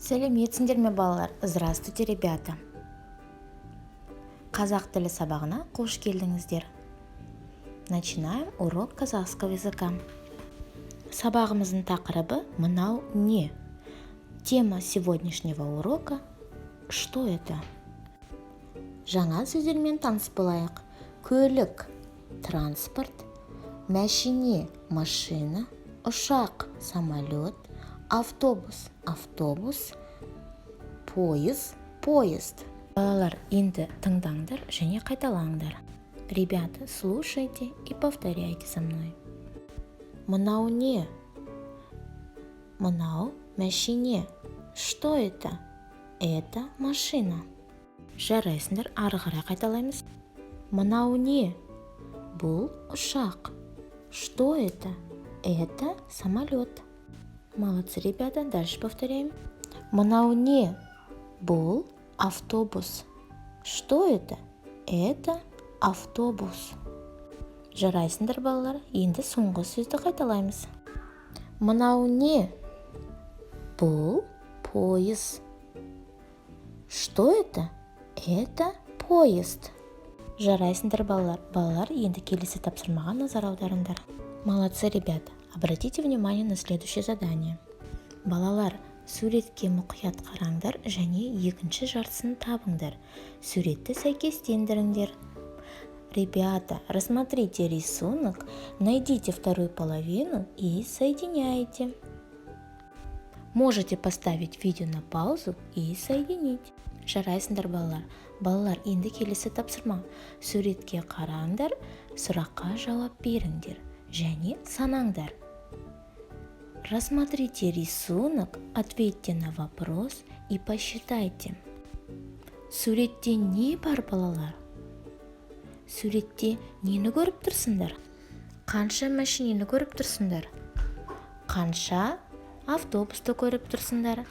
Сәлеметсіңдер ме балалар? Здравствуйте, ребята. Қазақ тілі сабағына қош келдіңіздер. Начинаем урок казахского языка. Сабағымыздың тақырыбы «Мынау не?». Тема сегодняшнего урока «Что это?». Жаңа сөздермен таныс болайық. Көлік – транспорт, мәшине – машина, ұшақ – самолет, автобус – автобус, поезд. Балалар, енді тыңдаңдар және қайталаңдар. Ребята, слушайте и повторяйте за мной. Мынау не? Мынау мәшине. Что это? Это машина. Жарайсыңдар, ары қарай қайталаймыз. Мынау не? Бұл ұшақ. Что это? Это самолет. Молодцы, ребята. Дальше повторяем. Мынау не? Бұл автобус. Что это? Это автобус. Жарайсыңдар, балалар. Енді соңғы сөзді қайталаймыз. Мынау не? Бұл поезд. Что это? Это поезд. Жарайсыңдар, балалар. Балалар, енді келесі тапсырмаға назар аударыңдар. Молодцы, ребята. Обратите внимание на следующее задание. Балалар, суретке мұқият қараңдар және екінші жартысын табыңдар. Суретті сәйкестендіріңдер. Ребята, рассмотрите рисунок, найдите вторую половину и соединяйте. Можете поставить видео на паузу и соединить. Жарайсыңдар, балалар. Балалар, енді келесі тапсырма. Суретке қараңдар, сұраққа жауап беріңдер және санаңдар. Рассмотрите рисунок, ответьте на вопрос и посчитайте. Суретте не бар, балалар? Суретте нені көріп тұрсыңдар? Қанша машинені көріп тұрсыңдар? Қанша автобусты көріп тұрсыңдар?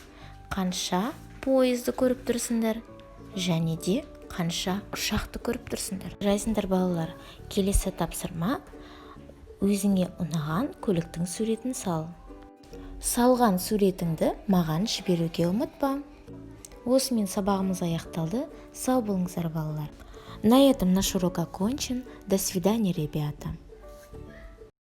Қанша поезды көріп тұрсыңдар? Және де қанша ұшақты көріп тұрсыңдар? Жарайсыңдар, балалар. Келесі тапсырма. Өзіңе ұнаған көліктің суретін сал. Салған суретіңді маған жіберуге ұмытпа. Осымен сабағымыз аяқталды. Сау болыңыздар, балалар. На этом наш урок окончен. До свидания, ребята.